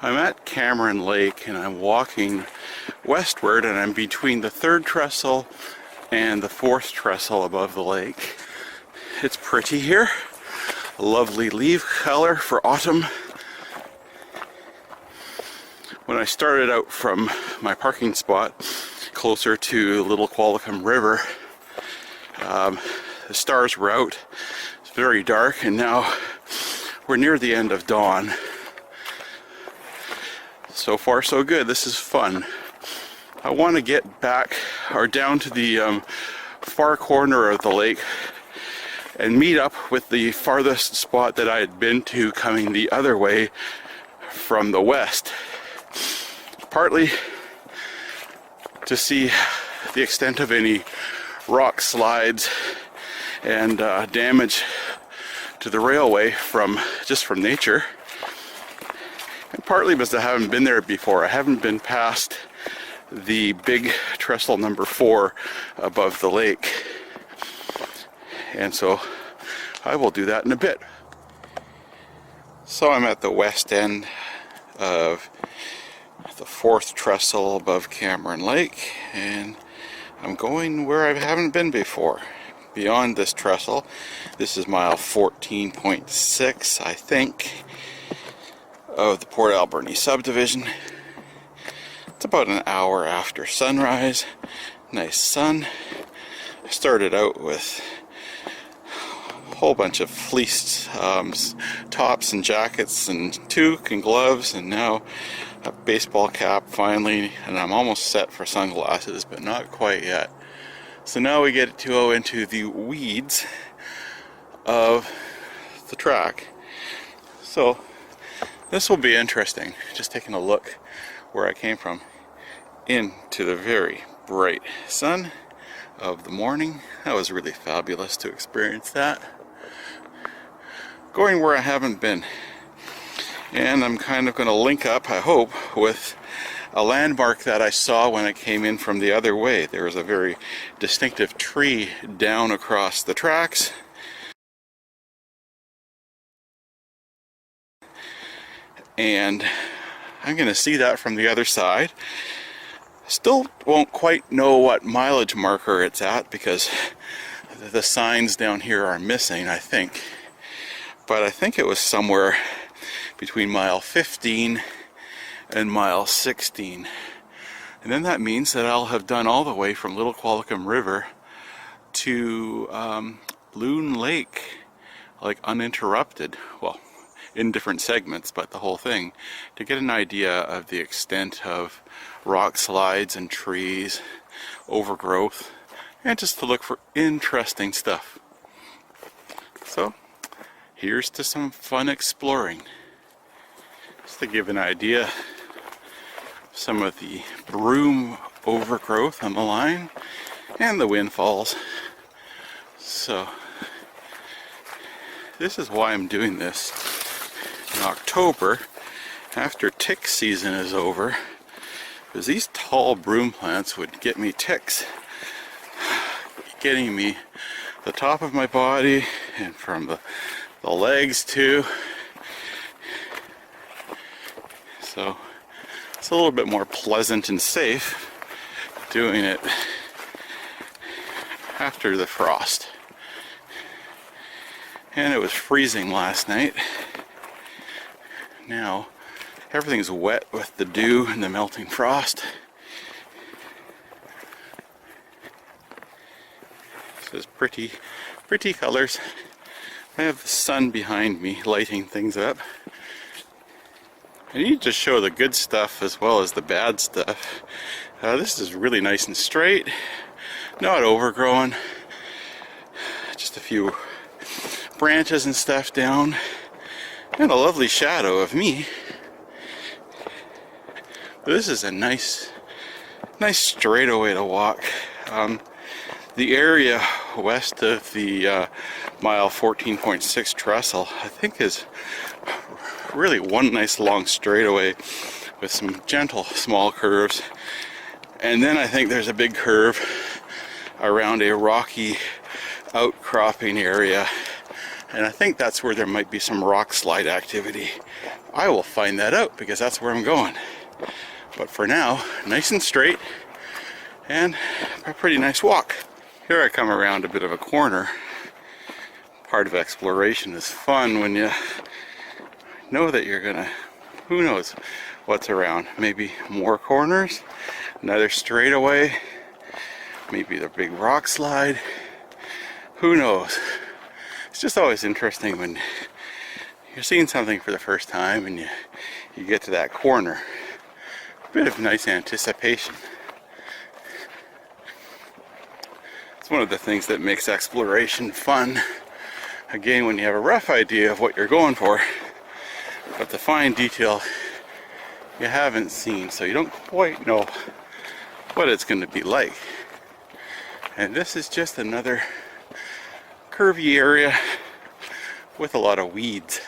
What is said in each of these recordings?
I'm at Cameron Lake and I'm walking westward, and I'm between the 3rd trestle and the 4th trestle above the lake. It's pretty here. A lovely leaf color for autumn. When I started out from my parking spot closer to Little Qualicum River, the stars were out. It's very dark, and now we're near the end of dawn. So far so good. This is fun. I want to get back or down to the far corner of the lake and meet up with the farthest spot that I had been to coming the other way from the west. Partly to see the extent of any rock slides and damage to the railway from nature, and partly because I haven't been there before. I haven't been past the big trestle number 4 above the lake, and so I will do that in a bit. So I'm at the west end of the 4th trestle above Cameron Lake, and I'm going where I haven't been before. Beyond this trestle, this is mile 14.6, I think, of the Port Alberni Subdivision. It's about an hour after sunrise. Nice sun. I started out with a whole bunch of fleeced tops and jackets and toque and gloves, and now a baseball cap finally, and I'm almost set for sunglasses, but not quite yet. So now we get to go into the weeds of the track. So this will be interesting, just taking a look where I came from into the very bright sun of the morning. That was really fabulous to experience that. Going where I haven't been. And I'm kind of going to link up, I hope, with a landmark that I saw when I came in from the other way. There was a very distinctive tree down across the tracks. And I'm going to see that from the other side. Still won't quite know what mileage marker it's at because the signs down here are missing, I think. But I think it was somewhere between mile 15 and mile 16. And then that means that I'll have done all the way from Little Qualicum River to Loon Lake, like uninterrupted. Well, in different segments, but the whole thing, to get an idea of the extent of rock slides and trees, overgrowth, and just to look for interesting stuff. So, here's to some fun exploring. Just to give an idea of some of the broom overgrowth on the line and the windfalls. So, this is why I'm doing this in October, after tick season is over, because these tall broom plants would get me ticks, getting me the top of my body and from the legs too. So it's a little bit more pleasant and safe doing it after the frost. And it was freezing last night. Now everything's wet with the dew and the melting frost. So it's pretty colors. I have the sun behind me lighting things up. I need to show the good stuff as well as the bad stuff. This is really nice and straight, not overgrown. Just a few branches and stuff down, and a lovely shadow of me. But this is a nice straightaway to walk. The area west of the mile 14.6 trestle, I think, is really one nice long straightaway with some gentle small curves, and then I think there's a big curve around a rocky outcropping area, And I think that's where there might be some rock slide activity. I will find that out because that's where I'm going. But for now, nice and straight and a pretty nice walk. Here I come around a bit of a corner. Part of exploration is fun when you know that you're gonna, who knows what's around. Maybe more corners, another straightaway, maybe the big rock slide, who knows. It's just always interesting when you're seeing something for the first time and you get to that corner. A bit of nice anticipation. It's one of the things that makes exploration fun. Again, when you have a rough idea of what you're going for, but the fine detail you haven't seen, so you don't quite know what it's going to be like. And this is just another curvy area with a lot of weeds.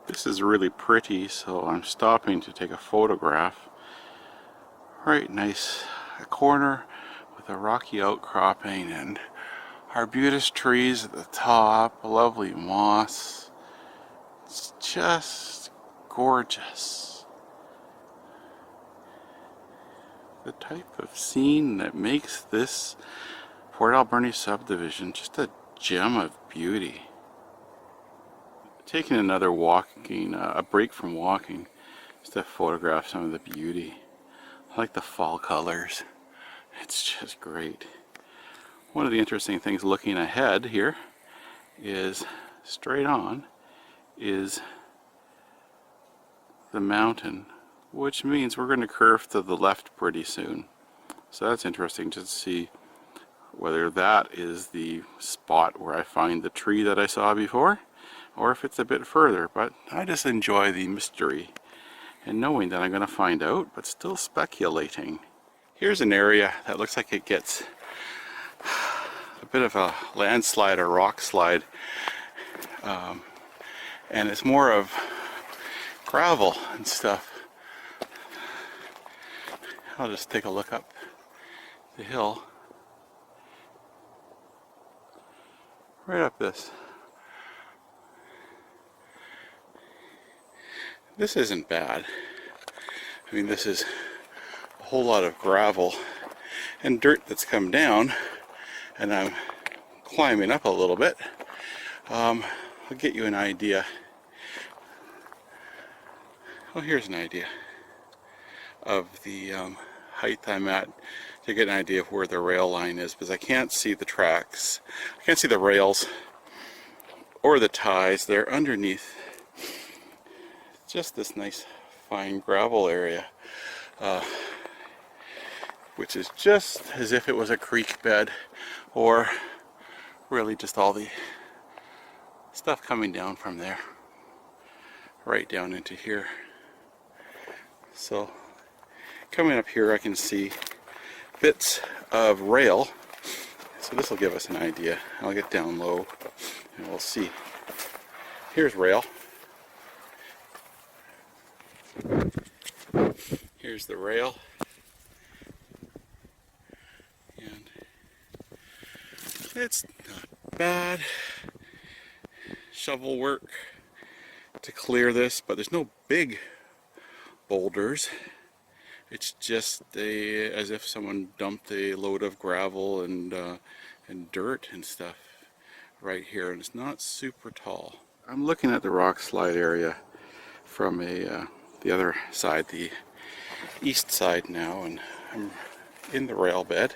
This is really pretty, so I'm stopping to take a photograph. Right, nice corner with a rocky outcropping and arbutus trees at the top, lovely moss. It's just gorgeous. The type of scene that makes this Port Alberni subdivision just a gem of beauty. Taking another walking, a break from walking, just to photograph some of the beauty. I like the fall colors. It's just great. One of the interesting things looking ahead here is straight on is the mountain, which means we're going to curve to the left pretty soon. So that's interesting to see whether that is the spot where I find the tree that I saw before, or if it's a bit further. But I just enjoy the mystery and knowing that I'm going to find out, but still speculating. Here's an area that looks like it gets a bit of a landslide or rock slide, and it's more of gravel and stuff. I'll just take a look up the hill. Right up this. This isn't bad. I mean, this is a whole lot of gravel and dirt that's come down, and I'm climbing up a little bit. I'll get you an idea. Oh, here's an idea of the height I'm at, to get an idea of where the rail line is, because I can't see the tracks. I can't see the rails or the ties. They're underneath just this nice fine gravel area, which is just as if it was a creek bed, or really just all the stuff coming down from there right down into here. So coming up here I can see bits of rail, so this will give us an idea. I'll get down low and we'll see. Here's rail. Here's the rail, and it's not bad. Shovel work to clear this, but there's no big boulders. It's just as if someone dumped a load of gravel and dirt and stuff right here, and it's not super tall. I'm looking at the rock slide area from the other side, the east side now, and I'm in the rail bed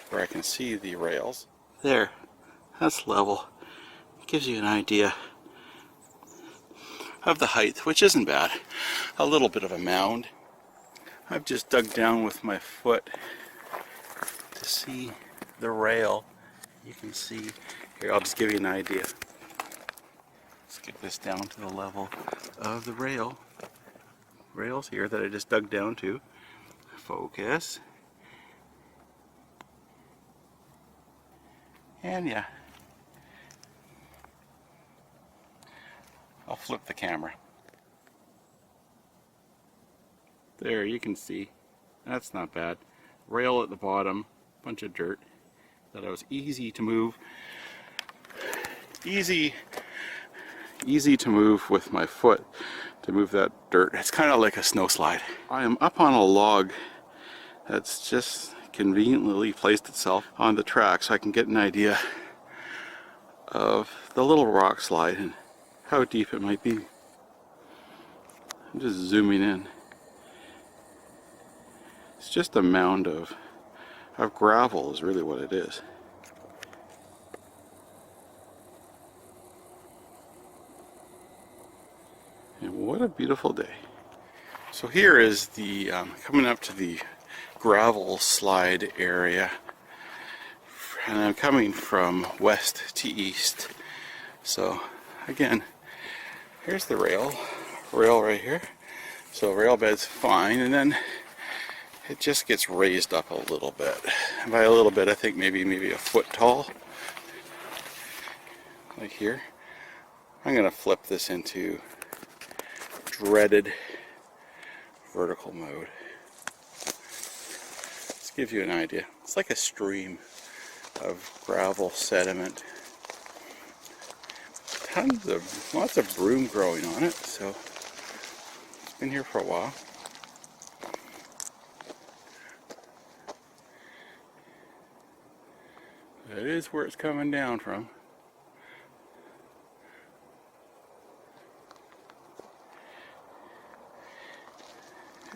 where I can see the rails. There, that's level. It gives you an idea of the height, which isn't bad. A little bit of a mound. I've just dug down with my foot to see the rail. You can see here, I'll just give you an idea. Let's get this down to the level of the rails here that I just dug down to. Focus. And yeah, I'll flip the camera. There, you can see. That's not bad. Rail at the bottom, bunch of dirt. That was easy to move. Easy easy to move with my foot, to move that dirt. It's kind of like a snow slide. I am up on a log that's just conveniently placed itself on the track so I can get an idea of the little rock slide and how deep it might be. I'm just zooming in. It's just a mound of gravel is really what it is. And what a beautiful day. So here is the, coming up to the gravel slide area. And I'm coming from west to east. So again, here's the rail right here. So rail bed's fine, and then it just gets raised up a little bit. And by a little bit, I think maybe a foot tall. Like here. I'm gonna flip this into dreaded vertical mode. Let's give you an idea. It's like a stream of gravel sediment. Lots of broom growing on it, so it's been here for a while. That is where it's coming down from.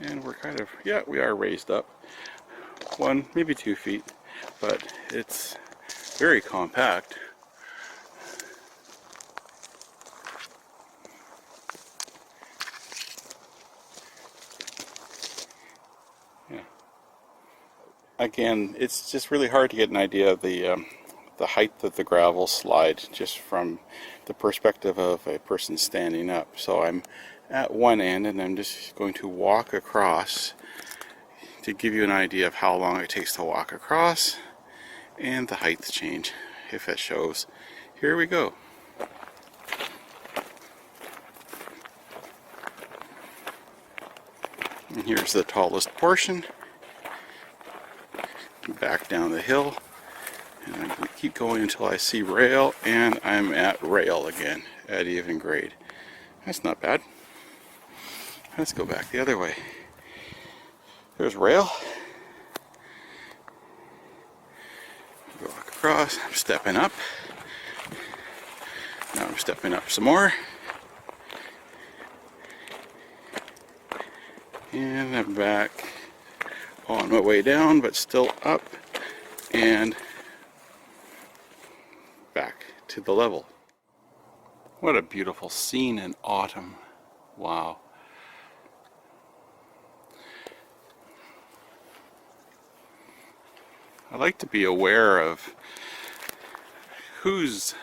And we're kind of, yeah, we are raised up 1, maybe 2 feet, but it's very compact. Yeah. Again, it's just really hard to get an idea of the height of the gravel slide just from the perspective of a person standing up. So I'm at one end and I'm just going to walk across to give you an idea of how long it takes to walk across and the height change, if it shows. Here we go. And here's the tallest portion. Back down the hill, and I'm going to keep going until I see rail, and I'm at rail again at even grade. That's not bad. Let's go back the other way. There's rail. Walk across. I'm stepping up. Now I'm stepping up some more. And I'm back on my way down, but still up and back to the level. What a beautiful scene in autumn. Wow. I like to be aware of whose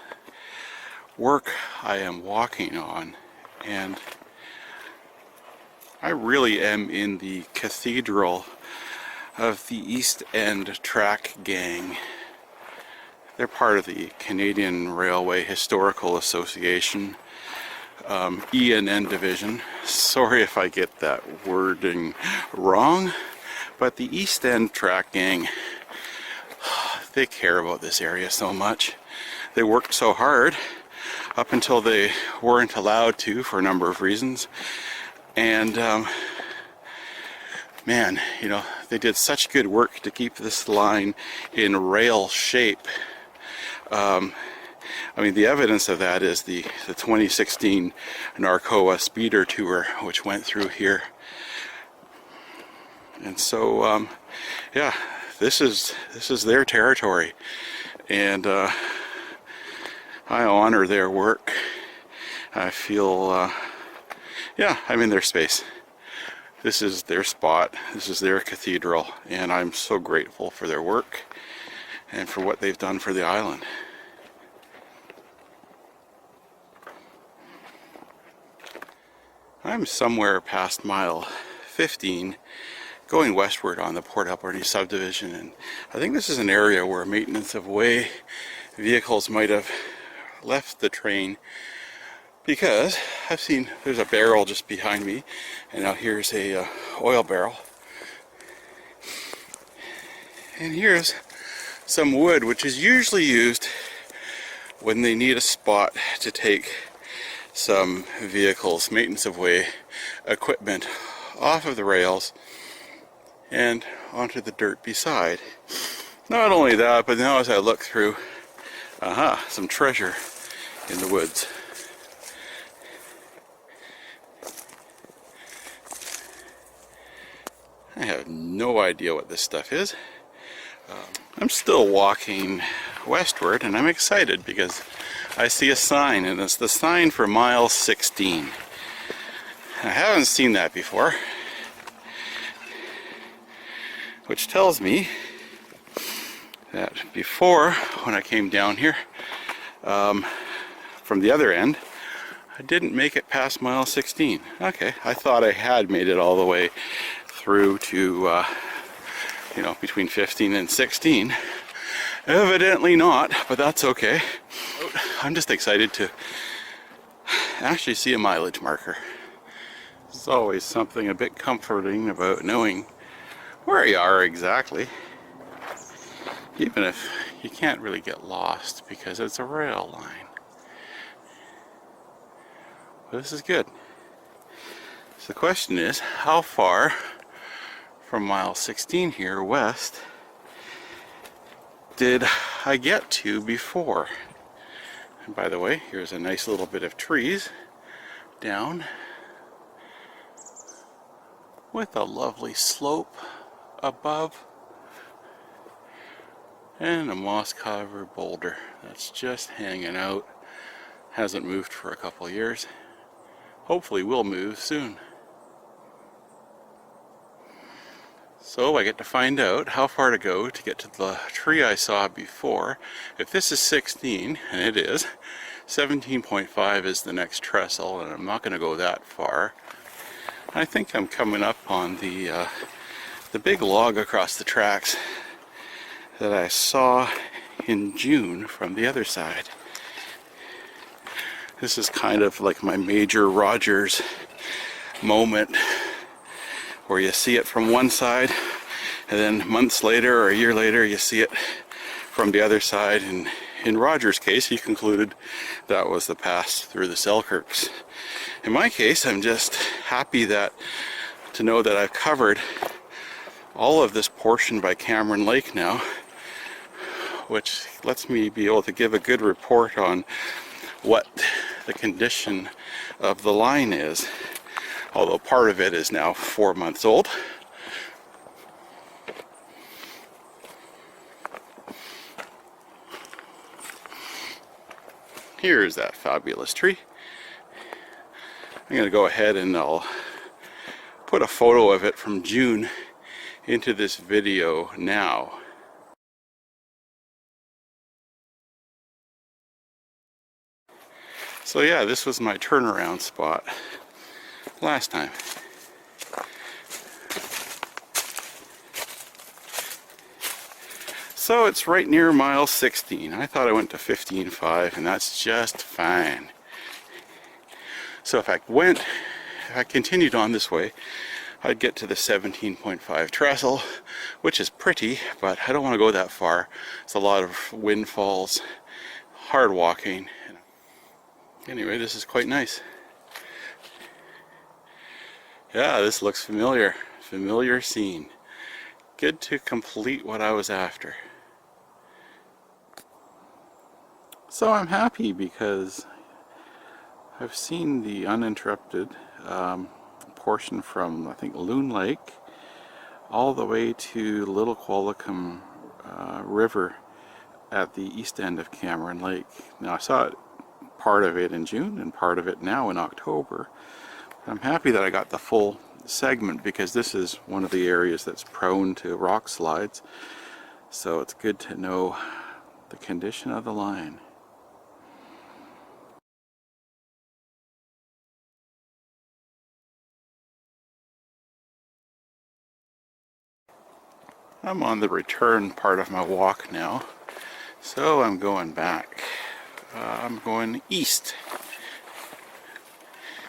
work I am walking on, and I really am in the cathedral of the East End Track Gang. They're part of the Canadian Railway Historical Association, E&N Division. Sorry if I get that wording wrong, but the East End Track Gang, they care about this area so much. They worked so hard up until they weren't allowed to for a number of reasons. And man, you know, they did such good work to keep this line in rail shape. I mean, the evidence of that is the 2016 Narcoa Speeder Tour, which went through here. And so, yeah, this is their territory, and I honor their work. I feel, yeah, I'm in their space. This is their spot. This is their cathedral, and I'm so grateful for their work and for what they've done for the island. I'm somewhere past mile 15 going westward on the Port Alberni Subdivision, and I think this is an area where maintenance of way vehicles might have left the train, because I've seen there's a barrel just behind me, and now here's a oil barrel, and here's some wood, which is usually used when they need a spot to take some vehicles, maintenance of way equipment off of the rails and onto the dirt beside. Not only that, but now as I look through, some treasure in the woods. I have no idea what this stuff is. I'm still walking westward, and I'm excited because I see a sign, and it's the sign for mile 16. I haven't seen that before, which tells me that before, when I came down here from the other end, I didn't make it past mile 16. Okay, I thought I had made it all the way through to between 15 and 16. Evidently not, but that's okay. I'm just excited to actually see a mileage marker. There's always something a bit comforting about knowing where you are exactly, even if you can't really get lost because it's a rail line. But this is good. So the question is, how far from mile 16 here west did I get to before? And by the way, here's a nice little bit of trees down with a lovely slope above and a moss-covered boulder that's just hanging out. Hasn't moved for a couple years. Hopefully will move soon. So I get to find out how far to go to get to the tree I saw before. If this is 16, and it is, 17.5 is the next trestle, and I'm not going to go that far. I think I'm coming up on the big log across the tracks that I saw in June from the other side. This is kind of like my Major Rogers moment, where you see it from one side, and then months later or a year later you see it from the other side. And in Rogers' case, he concluded that was the pass through the Selkirks. In my case, I'm just happy to know that I've covered all of this portion by Cameron Lake now, which lets me be able to give a good report on what the condition of the line is. Although part of it is now 4 months old. Here's that fabulous tree. I'm going to go ahead and I'll put a photo of it from June into this video now. So yeah, this was my turnaround spot last time. So it's right near mile 16. I thought I went to 15.5, and that's just fine. So if I continued on this way, I'd get to the 17.5 trestle, which is pretty, but I don't want to go that far. It's a lot of windfalls, hard walking. Anyway, this is quite nice. Yeah, this looks familiar. Familiar scene. Good to complete what I was after. So I'm happy because I've seen the uninterrupted portion from, I think, Loon Lake all the way to Little Qualicum River at the east end of Cameron Lake. Now I saw part of it in June and part of it now in October. I'm happy that I got the full segment because this is one of the areas that's prone to rock slides. So it's good to know the condition of the line. I'm on the return part of my walk now, so I'm going back. I'm going east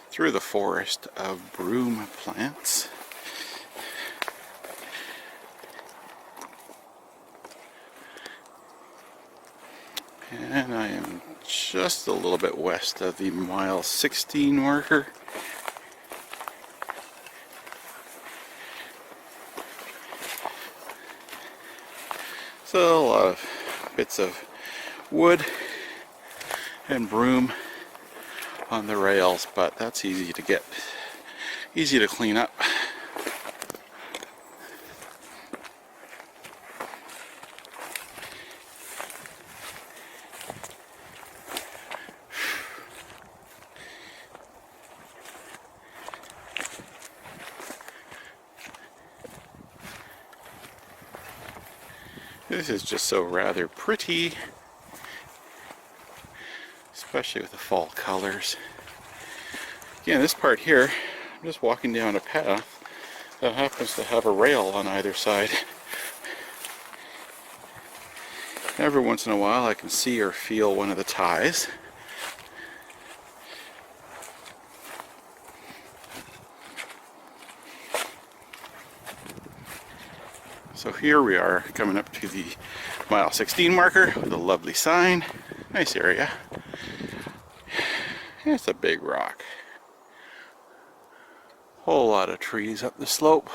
through the forest of broom plants. And I am just a little bit west of the mile 16 marker. So a lot of bits of wood and broom on the rails, but that's easy to get, easy to clean up. This is just so rather pretty, especially with the fall colors. Again, this part here, I'm just walking down a path that happens to have a rail on either side. Every once in a while I can see or feel one of the ties. So here we are coming up to the mile 16 marker with a lovely sign. Nice area. It's a big rock. Whole lot of trees up the slope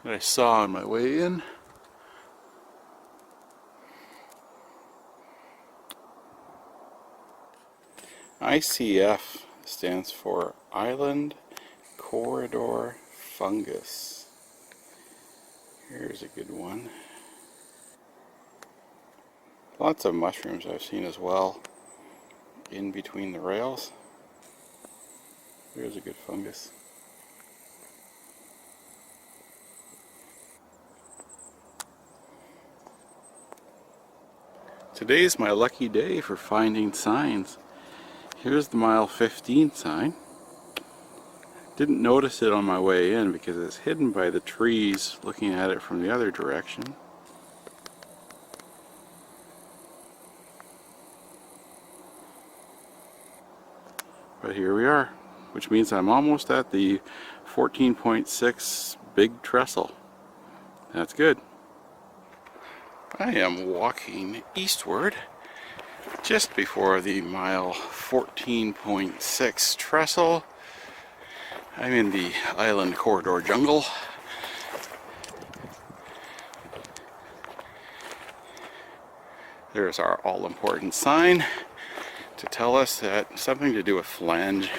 that I saw on my way in. ICF stands for Island Corridor Fungus. Here's a good one. Lots of mushrooms I've seen as well in between the rails. Here's a good fungus. Today's my lucky day for finding signs. Here's the mile 15 sign. Didn't notice it on my way in because it's hidden by the trees looking at it from the other direction. But here we are, which means I'm almost at the 14.6 big trestle. That's good. I am walking eastward just before the mile 14.6 trestle. I'm in the Island Corridor jungle. There's our all-important sign to tell us that something to do with flange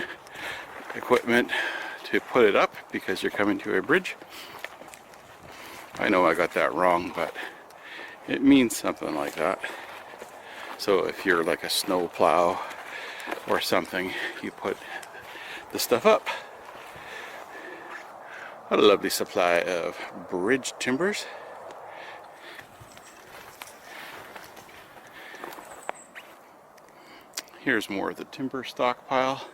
equipment to put it up because you're coming to a bridge. I know I got that wrong, but it means something like that. So if you're like a snow plow or something, you put the stuff up. What a lovely supply of bridge timbers. Here's more of the timber stockpile.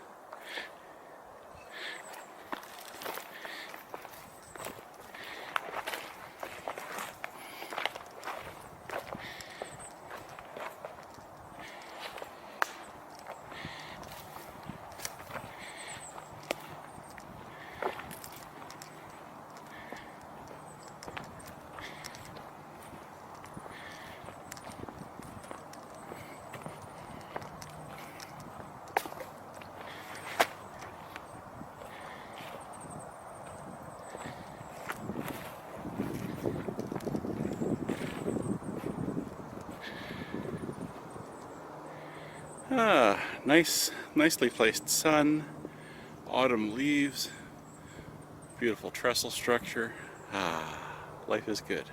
Nicely placed sun, autumn leaves, beautiful trestle structure. Life is good.